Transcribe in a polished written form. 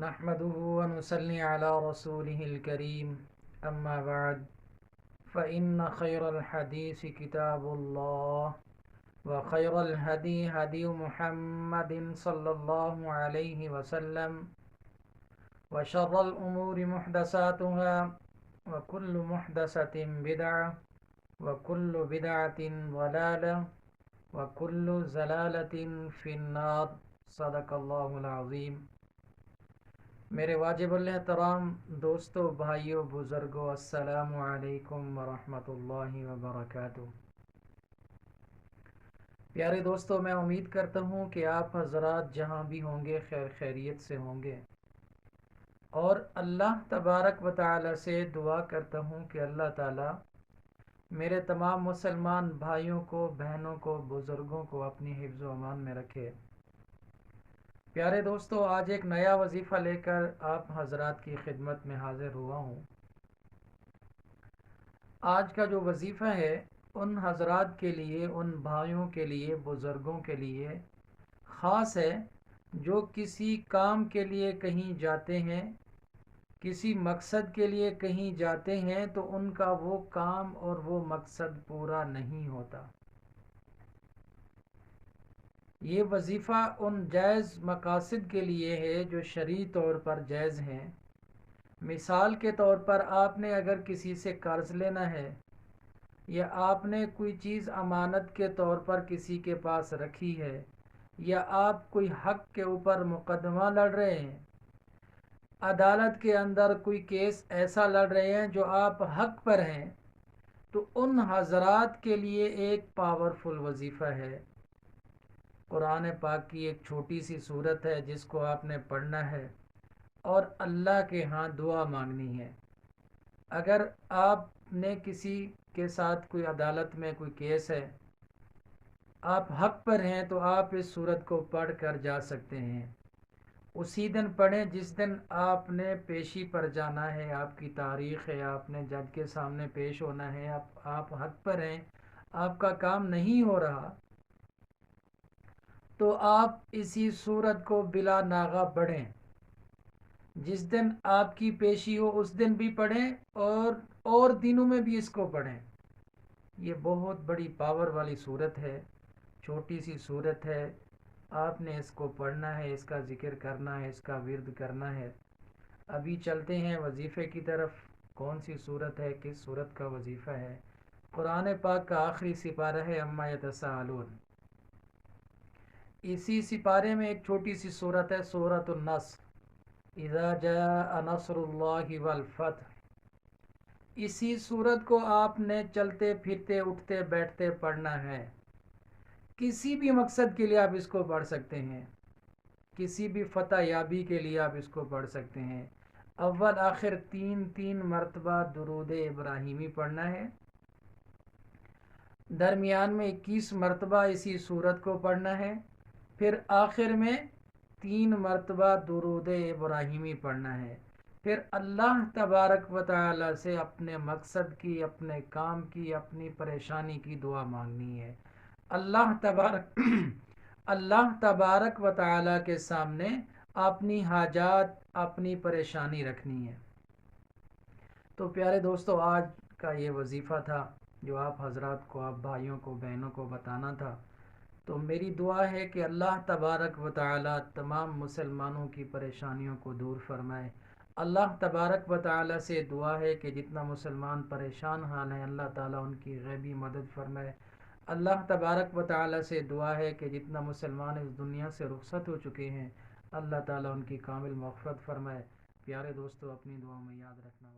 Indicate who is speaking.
Speaker 1: نحمده ونصلي على رسوله الكريم أما بعد فإن خير الحديث كتاب الله وخير الهدي هدي محمد صلى الله عليه وسلم وشر الأمور محدثاتها وكل محدثة بدعة وكل بدعة ضلالة وكل زلالة في النار صدق الله العظيم۔ میرے واجب الاحترام دوستو، بھائیو، بزرگو، السلام علیکم ورحمۃ اللہ وبرکاتہ۔ پیارے دوستو، میں امید کرتا ہوں کہ آپ حضرات جہاں بھی ہوں گے خیر خیریت سے ہوں گے، اور اللہ تبارک و تعالی سے دعا کرتا ہوں کہ اللہ تعالی میرے تمام مسلمان بھائیوں کو، بہنوں کو، بزرگوں کو اپنی حفظ و امان میں رکھے۔ پیارے دوستو، آج ایک نیا وظیفہ لے کر آپ حضرات کی خدمت میں حاضر ہوا ہوں۔ آج کا جو وظیفہ ہے ان حضرات کے لیے، ان بھائیوں کے لیے، بزرگوں کے لیے خاص ہے جو کسی کام کے لیے کہیں جاتے ہیں، کسی مقصد کے لیے کہیں جاتے ہیں تو ان کا وہ کام اور وہ مقصد پورا نہیں ہوتا۔ یہ وظیفہ ان جائز مقاصد کے لیے ہے جو شرعی طور پر جائز ہیں۔ مثال کے طور پر آپ نے اگر کسی سے قرض لینا ہے، یا آپ نے کوئی چیز امانت کے طور پر کسی کے پاس رکھی ہے، یا آپ کوئی حق کے اوپر مقدمہ لڑ رہے ہیں، عدالت کے اندر کوئی کیس ایسا لڑ رہے ہیں جو آپ حق پر ہیں، تو ان حضرات کے لیے ایک پاورفل وظیفہ ہے۔ قرآن پاک کی ایک چھوٹی سی صورت ہے جس کو آپ نے پڑھنا ہے اور اللہ کے ہاں دعا مانگنی ہے۔ اگر آپ نے کسی کے ساتھ کوئی عدالت میں کوئی کیس ہے، آپ حق پر ہیں، تو آپ اس صورت کو پڑھ کر جا سکتے ہیں۔ اسی دن پڑھیں جس دن آپ نے پیشی پر جانا ہے، آپ کی تاریخ ہے، آپ نے جج کے سامنے پیش ہونا ہے، آپ حق پر ہیں، آپ کا کام نہیں ہو رہا، تو آپ اسی صورت کو بلا ناغہ پڑھیں۔ جس دن آپ کی پیشی ہو اس دن بھی پڑھیں اور دنوں میں بھی اس کو پڑھیں۔ یہ بہت بڑی پاور والی صورت ہے، چھوٹی سی صورت ہے، آپ نے اس کو پڑھنا ہے، اس کا ذکر کرنا ہے، اس کا ورد کرنا ہے۔ ابھی چلتے ہیں وظیفے کی طرف۔ کون سی صورت ہے، کس صورت کا وظیفہ ہے؟ قرآن پاک کا آخری سپارہ ہے عما یتساءلون۔ اسی سپارے میں ایک چھوٹی سی صورت ہے، سورۃ النصر، اذا جاء نصر اللہ والفتح۔ اسی صورت کو آپ نے چلتے پھرتے اٹھتے بیٹھتے پڑھنا ہے۔ کسی بھی مقصد کے لیے آپ اس کو پڑھ سکتے ہیں، کسی بھی فتح یابی کے لیے آپ اس کو پڑھ سکتے ہیں۔ اول آخر تین مرتبہ درود ابراہیمی پڑھنا ہے، درمیان میں 21 مرتبہ اسی صورت کو پڑھنا ہے، پھر آخر میں 3 مرتبہ درود ابراہیمی پڑھنا ہے۔ پھر اللہ تبارک و تعالی سے اپنے مقصد کی، اپنے کام کی، اپنی پریشانی کی دعا مانگنی ہے۔ اللہ تبارک و تعالی کے سامنے اپنی حاجات، اپنی پریشانی رکھنی ہے۔ تو پیارے دوستو، آج کا یہ وظیفہ تھا جو آپ حضرات کو، آپ بھائیوں کو، بہنوں کو بتانا تھا۔ تو میری دعا ہے کہ اللہ تبارک و تعالی تمام مسلمانوں کی پریشانیوں کو دور فرمائے۔ اللہ تبارک و تعالی سے دعا ہے کہ جتنا مسلمان پریشان حال ہیں، اللہ تعالیٰ ان کی غیبی مدد فرمائے۔ اللہ تبارک و تعالی سے دعا ہے کہ جتنا مسلمان اس دنیا سے رخصت ہو چکے ہیں، اللہ تعالیٰ ان کی کامل مغفرت فرمائے۔ پیارے دوستو، اپنی دعاؤں میں یاد رکھنا۔